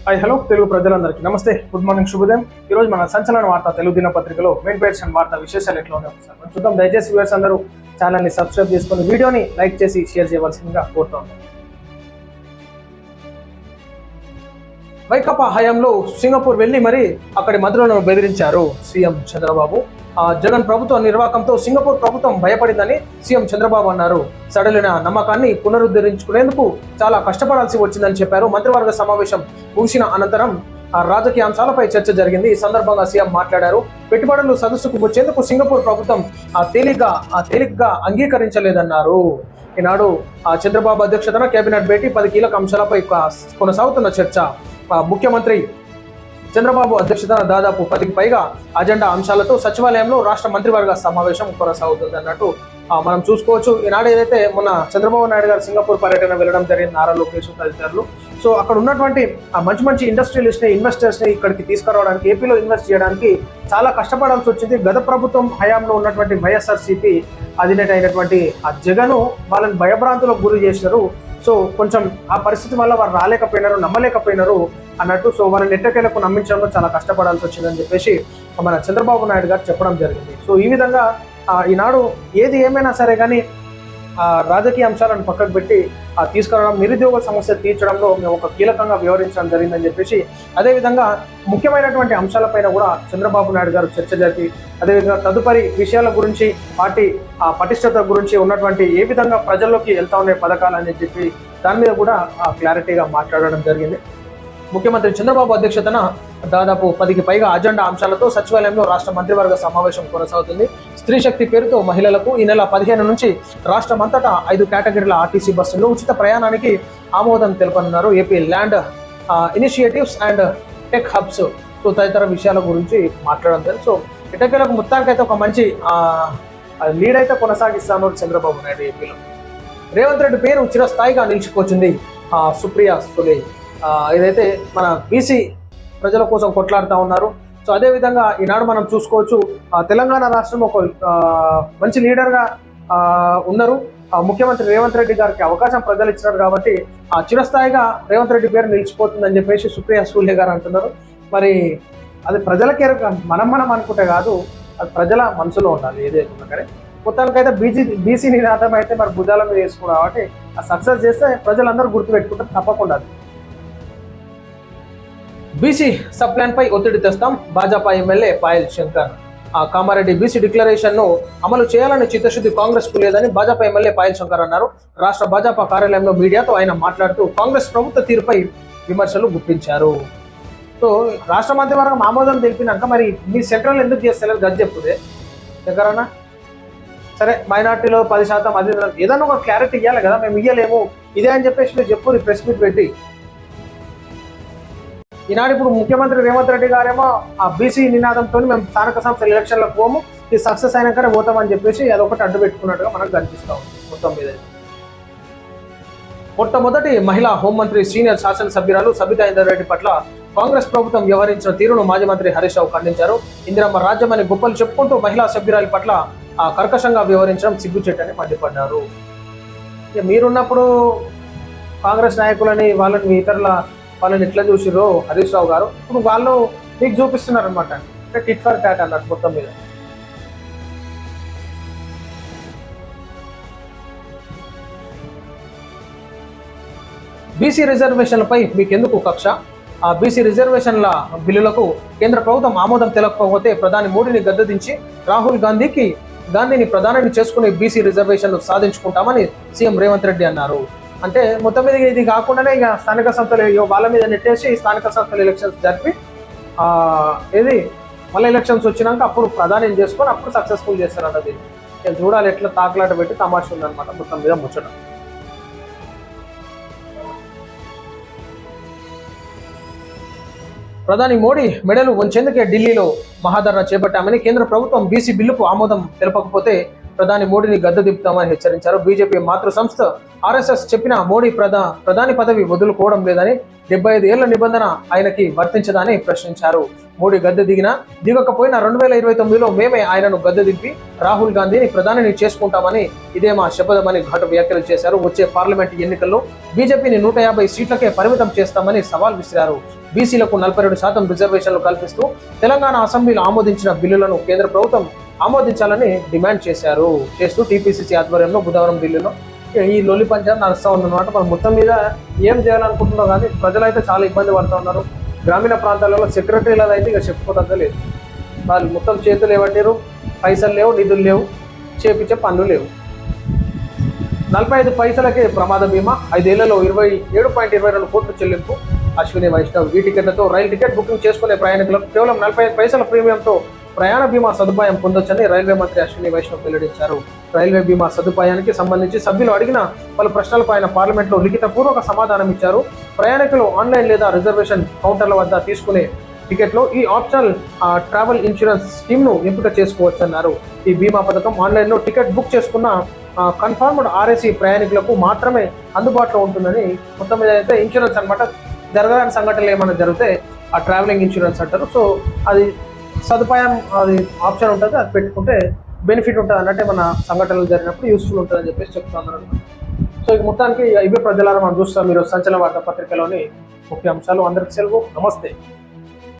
Hello Telugu ప్రజలందరికీ నమస్తే, good morning, శుభోదయం. ఈ రోజు మన సంచలన వార్త తెలుగు దినపత్రికలో మెయిన్ పేజ్ అండ్ వార్త విశేషాలు ఎట్లా ఉన్నాయి ఒకసారి మనం చూద్దాం. దయచేసి వ్యూవర్స్ అందరూ ఛానల్ని సబ్స్క్రైబ్ చేసుకుని వీడియోని లైక్ చేసి షేర్ చేయవలసిందిగా కోరుతున్నాం. వైకాపా హయాంలో సింగపూర్ వెళ్లి మరి అక్కడి మంత్రులను బెదిరించారు సీఎం చంద్రబాబు. జగన్ ప్రభుత్వ నిర్వాహకంతో సింగపూర్ ప్రభుత్వం భయపడిందని సీఎం చంద్రబాబు అన్నారు. సడలిన నమ్మకాన్ని పునరుద్ధరించుకునేందుకు చాలా కష్టపడాల్సి వచ్చిందని చెప్పారు. మంత్రివర్గ సమావేశం ముగిసిన అనంతరం రాజకీయ అంశాలపై చర్చ జరిగింది. ఈ సందర్భంగా సీఎం మాట్లాడారు. పెట్టుబడులు సదస్సుకు వచ్చేందుకు సింగపూర్ ప్రభుత్వం తేలిగ్గా అంగీకరించలేదన్నారు. ఈనాడు చంద్రబాబు అధ్యక్షతన కేబినెట్ భేటీ, 10 కీలక అంశాలపై కొనసాగుతున్న చర్చ. ముఖ్యమంత్రి చంద్రబాబు అధ్యక్షతన దాదాపు 10కి పైగా అజెండా అంశాలతో సచివాలయంలో రాష్ట్ర మంత్రివర్గ సమావేశం కొనసాగుతుంది అన్నట్టు మనం చూసుకోవచ్చు. ఈనాడు ఏదైతే మొన్న చంద్రబాబు నాయుడు గారు సింగపూర్ పర్యటన వెళ్ళడం జరిగింది, నారా లోకేష్ తదితరులు. సో అక్కడ ఉన్నటువంటి మంచి ఇండస్ట్రియలిస్ట్ని, ఇన్వెస్టర్స్ని ఇక్కడికి తీసుకురావడానికి, ఏపీలో ఇన్వెస్ట్ చేయడానికి చాలా కష్టపడాల్సి వచ్చింది. గత ప్రభుత్వం హయాంలో ఉన్నటువంటి వైఎస్ఆర్సీపీ అధినేత అయినటువంటి జగన్ వాళ్ళని భయభ్రాంతులకు గురి చేశారు. సో కొంచెం ఆ పరిస్థితి వల్ల వారు రాలేకపోయినారు, నమ్మలేకపోయినారు అన్నట్టు. సో వారిని ఎట్టకేలకు నమ్మించడంలో చాలా కష్టపడాల్సి వచ్చిందని చెప్పేసి మన చంద్రబాబు నాయుడు గారు చెప్పడం జరిగింది. సో ఈ విధంగా ఈనాడు ఏది ఏమైనా సరే కానీ రాజకీయ అంశాలను పక్కకు పెట్టి తీసుకురావడం, నిరుద్యోగ సమస్య తీర్చడంలో మేము ఒక కీలకంగా వ్యవహరించడం జరిగిందని చెప్పేసి, అదేవిధంగా ముఖ్యమైనటువంటి అంశాలపైన కూడా చంద్రబాబు నాయుడు గారు చర్చ జరిపి, అదేవిధంగా తదుపరి విషయాల గురించి, పార్టీ పటిష్టత గురించి ఉన్నటువంటి ఏ విధంగా ప్రజల్లోకి వెళ్తా ఉన్నాయి పథకాలు అని చెప్పి దాని మీద కూడా క్లారిటీగా మాట్లాడడం జరిగింది. ముఖ్యమంత్రి చంద్రబాబు అధ్యక్షతన దాదాపు 10కి పైగా అజెండా అంశాలతో సచివాలయంలో రాష్ట్ర మంత్రివర్గ సమావేశం కొనసాగుతుంది. స్త్రీ శక్తి పేరుతో మహిళలకు ఈ నెల 15 నుంచి రాష్ట్రమంతటా 5 కేటగిరీల ఆర్టీసీ బస్సుల్లో ఉచిత ప్రయాణానికి ఆమోదం తెలుపనున్నారు. AP land initiatives and tech hubs సో తదితర విషయాల గురించి మాట్లాడడం. సో ఇటకీలకు మొత్తానికైతే ఒక మంచి లీడ్ అయితే కొనసాగిస్తాను చంద్రబాబు నాయుడు. ఏపీలో రేవంత్ రెడ్డి పేరు చిరస్థాయిగా నిలిచిపోతుంది. సుప్రియా సులే ఏదైతే మన బీసీ ప్రజల కోసం కొట్లాడుతూ ఉన్నారు. సో అదేవిధంగా ఈనాడు మనం చూసుకోవచ్చు, తెలంగాణ రాష్ట్రం ఒక మంచి లీడర్గా ఉన్నారు. ముఖ్యమంత్రి రేవంత్ రెడ్డి గారికి అవకాశం ప్రజలు ఇచ్చినారు కాబట్టి చిరస్థాయిగా రేవంత్ రెడ్డి పేరు నిలిచిపోతుందని చెప్పేసి సుప్రియా సూలే గారు అంటున్నారు. మరి అది ప్రజలకే మనం అనుకుంటే కాదు, అది ప్రజల మనసులో ఉండాలి ఏదైతే కానీ. మొత్తానికైతే బీసీ నినాదం అయితే మరి భుజాల మీద వేసుకున్నారు కాబట్టి ఆ సక్సెస్ చేస్తే ప్రజలందరూ గుర్తుపెట్టుకుంటారు తప్పకుండా. బీసీ సబ్ ప్లాన్ పై ఒత్తిడి తెస్తాం, Bhajapa MLA Payal Shankar. Kamareddy BC declaration ను అమలు చేయాలని చిత్తశుద్ధి కాంగ్రెస్ కు లేదని భాజపా ఎమ్మెల్యే పాయల్ శంకర్ అన్నారు. రాష్ట్ర భాజపా కార్యాలయంలో మీడియాతో ఆయన మాట్లాడుతూ కాంగ్రెస్ ప్రభుత్వ తీరుపై విమర్శలు గుప్పించారు. సో రాష్ట్ర మంత్రివర్గం ఆమోదం తెలిపినాక మరి మీ సెంట్రల్ ఎందుకు చేస్తలేదు గది చెప్పుదే దగ్గరనా? సరే మైనార్టీలో 10% అది ఏదన్నా ఒక క్లారిటీ ఇవ్వాలి కదా, మేము ఇవ్వలేము ఇదే అని చెప్పేసి మీరు చెప్పు ప్రెస్ మీట్ పెట్టి. ఈనాడు ఇప్పుడు ముఖ్యమంత్రి రేవంత్ రెడ్డి గారేమో ఆ బీసీ నినాదంతో మేము స్థానిక సంస్థల ఎలక్షన్లకు పోము, ఇది సక్సెస్ అయినాకనే పోతామని చెప్పేసి అదొకటి అడ్డు పెట్టుకున్నట్టుగా మనకు కనిపిస్తాం. మొత్తం మీద మొట్టమొదటి మహిళా హోంమంత్రి సీనియర్ శాసనసభ్యురాలు సబితా ఇంద్రారెడ్డి పట్ల కాంగ్రెస్ ప్రభుత్వం వ్యవహరించిన తీరును మాజీ మంత్రి హరీష్ రావు ఖండించారు. ఇందిరమ్మ రాజ్యం అని గొప్పలు చెప్పుకుంటూ మహిళా సభ్యురాలి పట్ల కర్కశంగా వ్యవహరించడం సిగ్గుచేటని మండిపడ్డారు. ఇక మీరున్నప్పుడు కాంగ్రెస్ నాయకులని వాళ్ళని ఇతరుల వాళ్ళని ఎట్లా చూసిరో హరీష్ రావు గారు ఇప్పుడు వాళ్ళు మీకు చూపిస్తున్నారు అనమాట. అంటే టిట్ ఫర్ టాట్ అన్నట్టు మొత్తం మీద. బీసీ రిజర్వేషన్లపై మీకెందుకు కక్ష? ఆ బీసీ రిజర్వేషన్ల బిల్లులకు కేంద్ర ప్రభుత్వం ఆమోదం తెలపకపోతే ప్రధాని మోడీని గద్దెదించి రాహుల్ గాంధీని ప్రధానిని చేసుకుని బీసీ రిజర్వేషన్లు సాధించుకుంటామని సీఎం రేవంత్ రెడ్డి అన్నారు. అంటే మొత్తం మీద ఇది కాకుండానే ఇక స్థానిక సంస్థలు వాళ్ళ మీద నెట్టేసి స్థానిక సంస్థల ఎలక్షన్స్ జరిపి ఏది మళ్ళీ ఎలక్షన్స్ వచ్చినాక అప్పుడు ప్రధాని చేసుకొని అప్పుడు సక్సెస్ఫుల్ చేస్తారు అన్నది. చూడాలి ఎట్లా తాకలాట పెట్టి తమాషా ఉందన్నమాట మొత్తం మీద ముచ్చట. ప్రధాని మోడీ మెడలు వంచేందుకే ఢిల్లీలో మహాధర్నా చేపట్టామని, కేంద్ర ప్రభుత్వం బీసీ బిల్లుకు ఆమోదం తెలపకపోతే ప్రధాని మోడీని గద్దె దింపుతామని హెచ్చరించారు. బీజేపీ మాతృ సంస్థ ఆర్ఎస్ఎస్ చెప్పిన మోడీ ప్రధాని పదవి వదులుకోవడం లేదని, 75 ఏళ్ల నిబంధన ఆయనకి వర్తించదని ప్రశ్నించారు. మోడీ గద్దె దిగకపోయినా 2029లో మేమే ఆయనను గద్దె దింపి రాహుల్ గాంధీని ప్రధానిని చేసుకుంటామని ఇదే మా శపథమని ఘాటు వ్యాఖ్యలు చేశారు. వచ్చే పార్లమెంట్ ఎన్నికల్లో బీజేపీని 150 సీట్లకే పరిమితం చేస్తామని సవాల్ విసిరారు. బీసీలకు 42% రిజర్వేషన్లు కల్పిస్తూ తెలంగాణ అసెంబ్లీలో ఆమోదించిన బిల్లులను కేంద్ర ప్రభుత్వం ఆమోదించాలని డిమాండ్ చేస్తూ టీపీసీసీ ఆధ్వర్యంలో బుధవారం ఢిల్లీలో ఈ లొల్లి పంచాయతీ నడుస్తూ ఉందన్నమాట. మనం మొత్తం మీద ఏం చేయాలనుకుంటున్నాం కానీ ప్రజలైతే చాలా ఇబ్బంది పడుతూ ఉన్నారు. గ్రామీణ ప్రాంతాలలో సెక్రటరీలు అయితే ఇక చెప్పుకోదగ్గ లేదు. వాళ్ళు మొత్తం చేతులు ఏమంటారు, పైసలు లేవు, నిధులు లేవు, చేపించే పనులు లేవు. 45 పైసలకే ప్రమాద బీమా, 5 ఏళ్లలో 27.22 కోట్ల చెల్లింపు. అశ్విని వైష్ణవ్ ఈ టికెట్లతో రైలు టికెట్ బుకింగ్ చేసుకునే ప్రయాణికులకు కేవలం 45 పైసల ప్రీమియంతో ప్రయాణ బీమా సదుపాయం పొందొచ్చని రైల్వే మంత్రి అశ్విని వైష్ణవ్ వెల్లడించారు. రైల్వే బీమా సదుపాయానికి సంబంధించి సభ్యులు అడిగిన పలు ప్రశ్నలపై ఆయన పార్లమెంట్లో లిఖితపూర్వక సమాధానం ఇచ్చారు. ప్రయాణికులు ఆన్లైన్ లేదా రిజర్వేషన్ కౌంటర్ల వద్ద తీసుకునే టికెట్లో ఈ ఆప్షనల్ ట్రావెల్ ఇన్సూరెన్స్ స్కీమ్ను ఎంపిక చేసుకోవచ్చన్నారు. ఈ బీమా పథకం ఆన్లైన్లో టికెట్ బుక్ చేసుకున్న కన్ఫర్మ్డ్ ఆర్ఏసీ ప్రయాణికులకు మాత్రమే అందుబాటులో ఉంటుందని. మొత్తం మీద అయితే ఇన్సూరెన్స్ అనమాట. జరగని సంఘటనలు ఏమైనా జరిగితే ఆ ట్రావెలింగ్ ఇన్సూరెన్స్ అంటారు. సో అది సదుపాయం, అది ఆప్షన్ ఉంటుంది, అది పెట్టుకుంటే బెనిఫిట్ ఉంటుంది అన్నట్టే మన సంఘటనలు జరిగినప్పుడు యూస్ఫుల్ ఉంటుందని చెప్పేసి చెప్తున్నారు. సో ఇక మొత్తానికి ఇవే ప్రజలను మనం చూస్తాం. మీరు సంచలన వార్తాపత్రికలోని ముఖ్య అంశాలు. అందరికీ సెలవు. నమస్తే.